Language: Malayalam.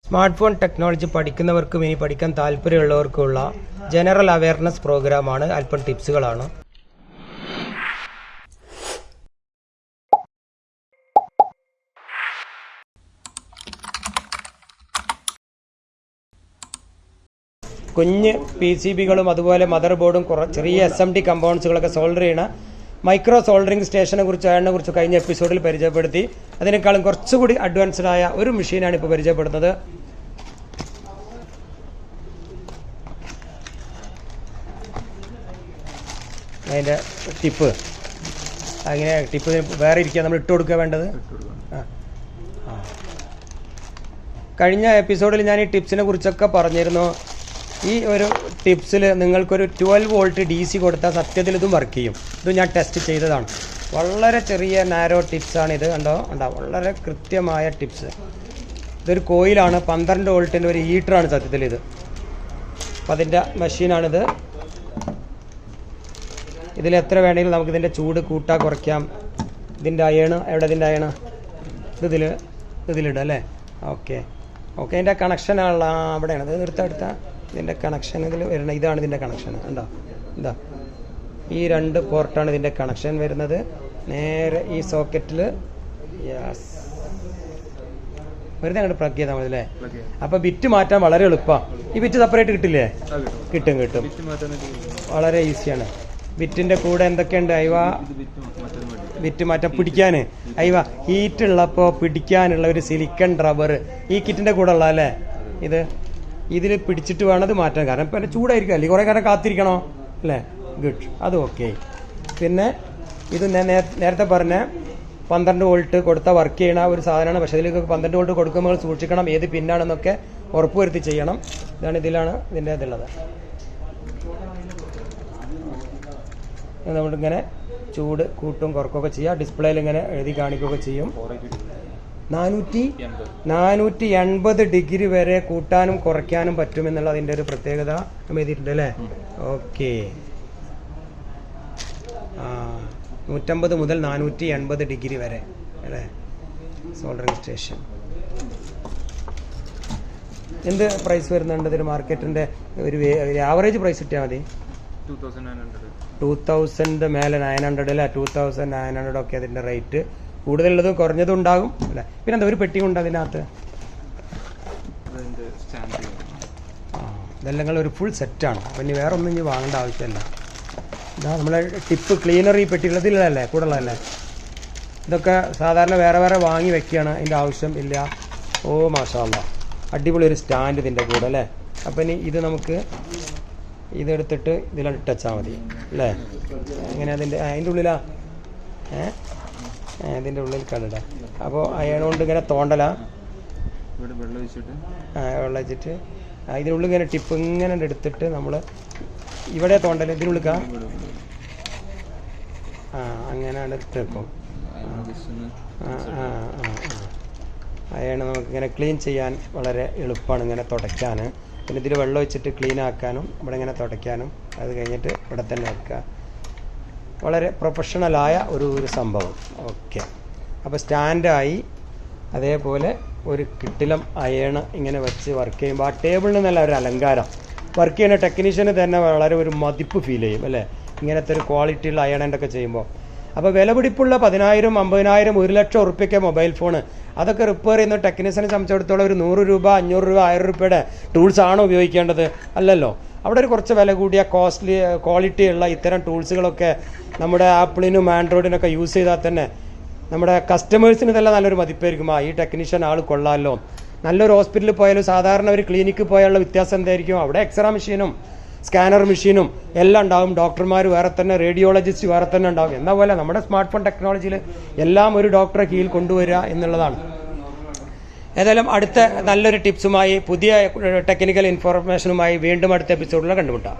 സ്മാർട്ട് ഫോൺ ടെക്നോളജി പഠിക്കുന്നവർക്കും ഇനി പഠിക്കാൻ താല്പര്യമുള്ളവർക്കുള്ള ജനറൽ അവയർനെസ് പ്രോഗ്രാമാണ്. അല്പം ടിപ്സുകളാണ്. കുഞ്ഞ് PCBകളും അതുപോലെ മദർ ബോർഡും ചെറിയ SMD കമ്പോണൻസുകളൊക്കെ സോൾഡർ ചെയ്യണ മൈക്രോ സോൾഡറിംഗ് സ്റ്റേഷനെ കുറിച്ച് കഴിഞ്ഞ എപ്പിസോഡിൽ പരിചയപ്പെടുത്തി. അതിനേക്കാളും കുറച്ചുകൂടി അഡ്വാൻസ്ഡ് ആയ ഒരു മെഷീനാണ് ഇപ്പോൾ പരിചയപ്പെടുന്നത്. അതിൻ്റെ ടിപ്പ് അങ്ങനെ ടിപ്പ് വേറെ ഇരിക്കുക, നമ്മൾ ഇട്ട് കൊടുക്കുക വേണ്ടത്. കഴിഞ്ഞ എപ്പിസോഡിൽ ഞാൻ ഈ ടിപ്സിനെ കുറിച്ചൊക്കെ പറഞ്ഞിരുന്നു. ഈ ഒരു ടിപ്സിൽ നിങ്ങൾക്കൊരു 12 വോൾട്ട് DC കൊടുത്താൽ സത്യത്തിൽ ഇതും വർക്ക് ചെയ്യും. ഇത് ഞാൻ ടെസ്റ്റ് ചെയ്തതാണ്. വളരെ ചെറിയ നാരോ ടിപ്സാണ് ഇത്. കണ്ടോ വളരെ കൃത്യമായ ടിപ്സ്. ഇതൊരു കോയിലാണ്, 12 വോൾട്ടിൻ്റെ ഒരു ഹീറ്ററാണ് സത്യത്തിൽ ഇത്. അപ്പം അതിൻ്റെ മെഷീനാണിത്. ഇതിൽ എത്ര വേണമെങ്കിലും നമുക്ക് ഇതിൻ്റെ ചൂട് കൂട്ടാൻ കുറയ്ക്കാം. ഇതിൻ്റെ അയണ് ഇതിൻ്റെ അയണ് ഇതിലിടാം അല്ലേ? ഓക്കെ അതിൻ്റെ കണക്ഷനുള്ള അവിടെയാണ്. ഇത് എടുത്ത ഇതിൻ്റെ കണക്ഷൻ ഇതിൽ വരണം. ഇതാണ് ഇതിൻ്റെ കണക്ഷൻ. ഉണ്ടോ? ഈ 2 പോർട്ടാണ് ഇതിൻ്റെ കണക്ഷൻ വരുന്നത്. നേരെ ഈ സോക്കറ്റിൽ വെറുതെ അങ്ങോട്ട് പ്ലഗ് ചെയ്താൽ മതി അല്ലേ? അപ്പോൾ ബിറ്റ് മാറ്റാൻ വളരെ എളുപ്പമാണ്. ഈ ബിറ്റ് സെപ്പറേറ്റ് കിട്ടില്ലേ? കിട്ടും. വളരെ ഈസിയാണ്. ബിറ്റിൻ്റെ കൂടെ എന്തൊക്കെയുണ്ട്? ബിറ്റ് മാറ്റാൻ പിടിക്കാൻ ഹീറ്റ് ഉള്ളപ്പോൾ പിടിക്കാനുള്ള ഒരു സിലിക്കൺ റബ്ബർ ഈ കിറ്റിൻ്റെ കൂടെ ഉള്ള അല്ലേ? ഇതിൽ പിടിച്ചിട്ട് വേണം അത് മാറ്റാൻ. കാരണം ഇപ്പം ചൂടായിരിക്കും അല്ലേ? കുറേ നേരം കാത്തിരിക്കണോ അല്ലേ? ഗുഡ്, അത് ഓക്കെ. പിന്നെ ഇത് ഞാൻ നേരത്തെ പറഞ്ഞ 12 വോൾട്ട് കൊടുത്താൽ വർക്ക് ചെയ്യണ ഒരു സാധനമാണ്. പക്ഷേ ഇതിലേക്ക് 12 വോൾട്ട് കൊടുക്കുമ്പോൾ സൂക്ഷിക്കണം, ഏത് പിന്നാണെന്നൊക്കെ ഉറപ്പുവരുത്തി ചെയ്യണം. ഇതിലാണ് ഇതിൻ്റെ ഇതുള്ളത്. നമ്മളിങ്ങനെ ചൂട് കൂട്ടും കുറക്കുകയൊക്കെ ചെയ്യാം. ഡിസ്പ്ലേയിൽ ഇങ്ങനെ എഴുതി കാണിക്കുകയൊക്കെ ചെയ്യും. 480 ഡിഗ്രി വരെ കൂട്ടാനും കുറയ്ക്കാനും പറ്റുമെന്നുള്ള അതിൻ്റെ ഒരു പ്രത്യേകത നമ്മൾ എഴുതിയിട്ടുണ്ട് അല്ലേ? ഓക്കെ. 150 മുതൽ 480 ഡിഗ്രി വരെ അല്ലേ സോൾഡറിംഗ് സ്റ്റേഷൻ. എന്ത് പ്രൈസ് വരുന്നുണ്ട് ഇതിന്? മാർക്കറ്റിൻ്റെ ഒരു ആവറേജ് പ്രൈസ് കിട്ടിയാൽ മതി. 2000 മേലെ 900 അല്ലേ? 2900 ഒക്കെ അതിൻ്റെ റേറ്റ്. കൂടുതലുള്ളതും കുറഞ്ഞതും ഉണ്ടാകും അല്ലേ? പിന്നെ എന്താ ഒരു പെട്ടി ഉണ്ട് അതിനകത്ത്. ഇതെല്ലാം ഒരു ഫുൾ സെറ്റാണ്. അപ്പം ഇനി വേറെ ഒന്നും ഇനി വാങ്ങേണ്ട ആവശ്യമില്ല. ഇതാ നമ്മളെ ടിപ്പ് ക്ലീനർ ഈ പെട്ടിയുള്ളതിലല്ലേ കൂടെ ഉള്ളതല്ലേ? ഇതൊക്കെ സാധാരണ വേറെ വാങ്ങി വെക്കുകയാണ്, അതിൻ്റെ ആവശ്യം ഇല്ല. ഓ മാഷാ അല്ലാഹ്, അടിപൊളി ഒരു സ്റ്റാൻഡ് ഇതിൻ്റെ കൂടെ അല്ലേ? അപ്പം ഇനി ഇത് നമുക്ക് ഇതെടുത്തിട്ട് ഇതിലാണ് ടച്ചാൽ മതി അല്ലേ? എങ്ങനെ അതിൻ്റെ ഉള്ളിലാ ഇതിൻ്റെ ഉള്ളിൽ കണ്ടിടാം. അപ്പോൾ അയണോണ്ട് ഇങ്ങനെ തോണ്ടലാ, വെള്ളം വെച്ചിട്ട് ഇതിനുള്ളിൽ ഇങ്ങനെ ടിപ്പ് ഇങ്ങനെ എടുത്തിട്ട് നമ്മൾ ഇവിടെ തോണ്ടൽ ഇതിനുള്ളിൽ അങ്ങനെ ഇട്ട് വെക്കും. അയണ് നമുക്കിങ്ങനെ ക്ലീൻ ചെയ്യാൻ വളരെ എളുപ്പമാണ്, ഇങ്ങനെ തുടയ്ക്കാൻ. പിന്നെ ഇതിൽ വെള്ളം വെച്ചിട്ട് ക്ലീൻ ആക്കാനും ഇവിടെ ഇങ്ങനെ തുടയ്ക്കാനും. അത് കഴിഞ്ഞിട്ട് ഇവിടെ തന്നെ വെക്കുക. വളരെ പ്രൊഫഷണലായ ഒരു സംഭവം. ഓക്കെ. അപ്പോൾ സ്റ്റാൻഡായി. അതേപോലെ ഒരു കിട്ടിലം അയണ് ഇങ്ങനെ വെച്ച് വർക്ക് ചെയ്യുമ്പോൾ ആ ടേബിളിന് നല്ല ഒരു അലങ്കാരം. വർക്ക് ചെയ്യുന്ന ടെക്നീഷ്യന് തന്നെ വളരെ ഒരു മതിപ്പ് ഫീൽ ചെയ്യും അല്ലേ? ഇങ്ങനത്തെ ഒരു ക്വാളിറ്റിയുള്ള അയണിൻ്റെ ഒക്കെ ചെയ്യുമ്പോൾ. അപ്പോൾ വില പിടിപ്പുള്ള 10,000, 50,000, 1,00,000 ഉറുപ്പ്യൊക്കെ മൊബൈൽ ഫോണ് അതൊക്കെ റിപ്പയർ ചെയ്യുന്ന ടെക്നീഷ്യനെ സംബന്ധിച്ചിടത്തോളം ഒരു 100 രൂപ, 500 രൂപ, 1000 രൂപയുടെ ടൂൾസ് ആണോ ഉപയോഗിക്കേണ്ടത്? അല്ലല്ലോ. അവിടെ ഒരു കുറച്ച് വില കൂടിയ ക്വാളിറ്റിയുള്ള ഇത്തരം ടൂൾസുകളൊക്കെ നമ്മുടെ ആപ്പിളിനും ആൻഡ്രോയിഡിനൊക്കെ യൂസ് ചെയ്താൽ തന്നെ നമ്മുടെ കസ്റ്റമേഴ്സിന് തന്നെ നല്ലൊരു മതിപ്പായിരിക്കും. ഈ ടെക്നീഷ്യൻ ആൾ കൊള്ളാമല്ലോ. നല്ലൊരു ഹോസ്പിറ്റലിൽ പോയാലും സാധാരണ ഒരു ക്ലിനിക്കിൽ പോയാലുള്ള വ്യത്യാസം എന്തായിരിക്കും? അവിടെ എക്സ്റേ മെഷീനും സ്കാനർ മെഷീനും എല്ലാം ഉണ്ടാകും. ഡോക്ടർമാർ വേറെ തന്നെ, റേഡിയോളജിസ്റ്റ് വേറെ തന്നെ ഉണ്ടാകും. എന്നാ പോലെ നമ്മുടെ സ്മാർട്ട് ഫോൺ ടെക്നോളജിയിൽ എല്ലാം ഒരു ഡോക്ടറെ കീഴിൽ കൊണ്ടുവരിക എന്നുള്ളതാണ്. ഏതായാലും അടുത്ത നല്ലൊരു ടിപ്സുമായി പുതിയ ടെക്നിക്കൽ ഇൻഫോർമേഷനുമായി വീണ്ടും അടുത്ത എപ്പിസോഡിൽ കണ്ടുമുട്ടാം.